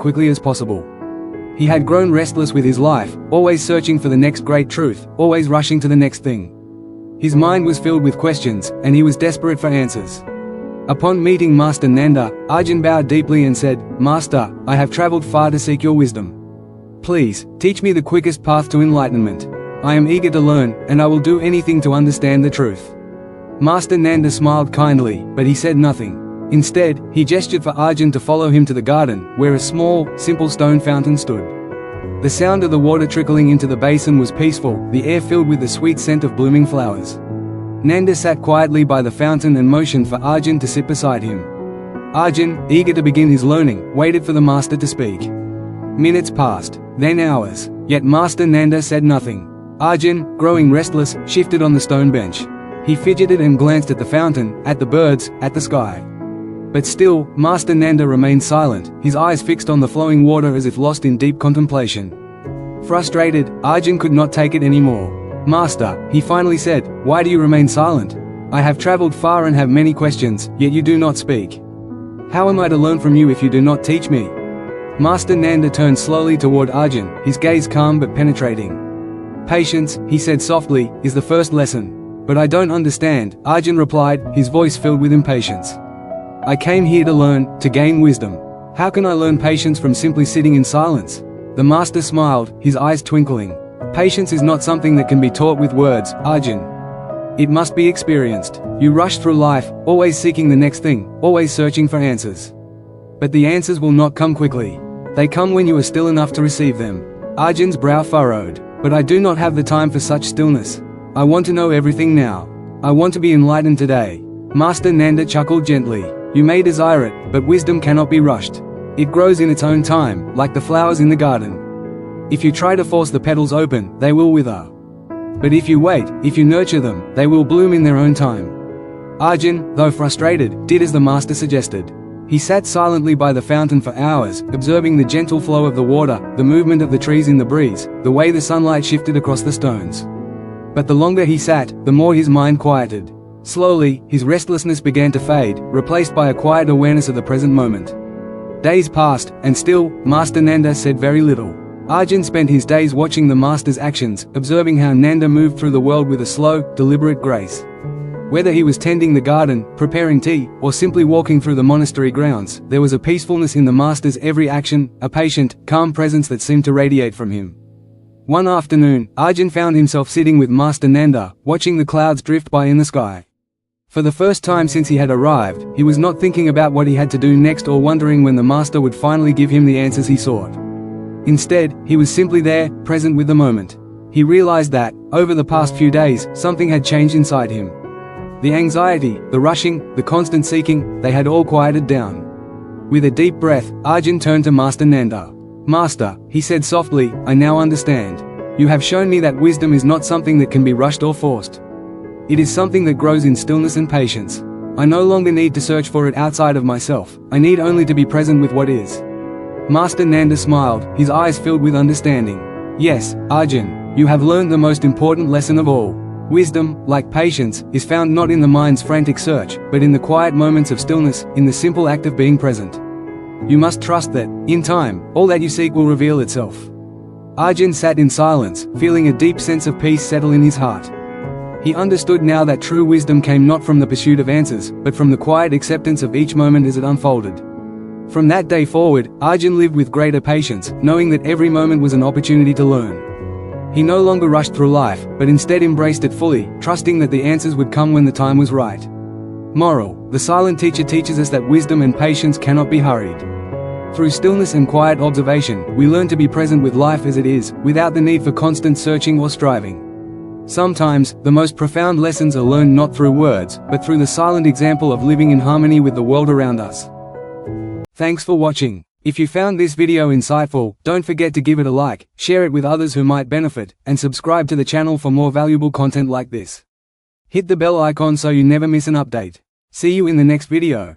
quickly as possible. He had grown restless with his life, always searching for the next great truth, always rushing to the next thing. His mind was filled with questions, and he was desperate for answers. Upon meeting Master Nanda, Arjun bowed deeply and said, "Master, I have traveled far to seek your wisdom. Please, teach me the quickest path to enlightenment. I am eager to learn, and I will do anything to understand the truth." Master Nanda smiled kindly, but he said nothing. Instead, he gestured for Arjun to follow him to the garden, where a small, simple stone fountain stood. The sound of the water trickling into the basin was peaceful, the air filled with the sweet scent of blooming flowers. Nanda sat quietly by the fountain and motioned for Arjun to sit beside him. Arjun, eager to begin his learning, waited for the master to speak. Minutes passed, then hours, yet Master Nanda said nothing. Arjun, growing restless, shifted on the stone bench. He fidgeted and glanced at the fountain, at the birds, at the sky. But still, Master Nanda remained silent, his eyes fixed on the flowing water as if lost in deep contemplation. Frustrated, Arjun could not take it anymore. "Master," he finally said, "why do you remain silent? I have traveled far and have many questions, yet you do not speak. How am I to learn from you if you do not teach me?" Master Nanda turned slowly toward Arjun, his gaze calm but penetrating. "Patience," he said softly, "is the first lesson." "But I don't understand," Arjun replied, his voice filled with impatience. "I came here to learn, to gain wisdom. How can I learn patience from simply sitting in silence?" The master smiled, his eyes twinkling. "Patience is not something that can be taught with words, Arjun. It must be experienced. You rush through life, always seeking the next thing, always searching for answers. But the answers will not come quickly. They come when you are still enough to receive them." Arjun's brow furrowed. "But I do not have the time for such stillness. I want to know everything now. I want to be enlightened today." Master Nanda chuckled gently. "You may desire it, but wisdom cannot be rushed. It grows in its own time, like the flowers in the garden. If you try to force the petals open, they will wither. But if you wait, if you nurture them, they will bloom in their own time." Arjun, though frustrated, did as the master suggested. He sat silently by the fountain for hours, observing the gentle flow of the water, the movement of the trees in the breeze, the way the sunlight shifted across the stones. But the longer he sat, the more his mind quieted. Slowly, his restlessness began to fade, replaced by a quiet awareness of the present moment. Days passed, and still, Master Nanda said very little. Arjun spent his days watching the master's actions, observing how Nanda moved through the world with a slow, deliberate grace. Whether he was tending the garden, preparing tea, or simply walking through the monastery grounds, there was a peacefulness in the master's every action, a patient, calm presence that seemed to radiate from him. One afternoon, Arjun found himself sitting with Master Nanda, watching the clouds drift by in the sky. For the first time since he had arrived, he was not thinking about what he had to do next or wondering when the master would finally give him the answers he sought. Instead, he was simply there, present with the moment. He realized that, over the past few days, something had changed inside him. The anxiety, the rushing, the constant seeking, they had all quieted down. With a deep breath, Arjun turned to Master Nanda. "Master," he said softly, "I now understand. You have shown me that wisdom is not something that can be rushed or forced. It is something that grows in stillness and patience. I no longer need to search for it outside of myself, I need only to be present with what is." Master Nanda smiled, his eyes filled with understanding. "Yes, Arjun, you have learned the most important lesson of all. Wisdom, like patience, is found not in the mind's frantic search, but in the quiet moments of stillness, in the simple act of being present. You must trust that, in time, all that you seek will reveal itself." Arjun sat in silence, feeling a deep sense of peace settle in his heart. He understood now that true wisdom came not from the pursuit of answers, but from the quiet acceptance of each moment as it unfolded. From that day forward, Arjun lived with greater patience, knowing that every moment was an opportunity to learn. He no longer rushed through life, but instead embraced it fully, trusting that the answers would come when the time was right. Moral: the silent teacher teaches us that wisdom and patience cannot be hurried. Through stillness and quiet observation, we learn to be present with life as it is, without the need for constant searching or striving. Sometimes, the most profound lessons are learned not through words, but through the silent example of living in harmony with the world around us. Thanks for watching. If you found this video insightful, don't forget to give it a like, share it with others who might benefit, and subscribe to the channel for more valuable content like this. Hit the bell icon so you never miss an update. See you in the next video.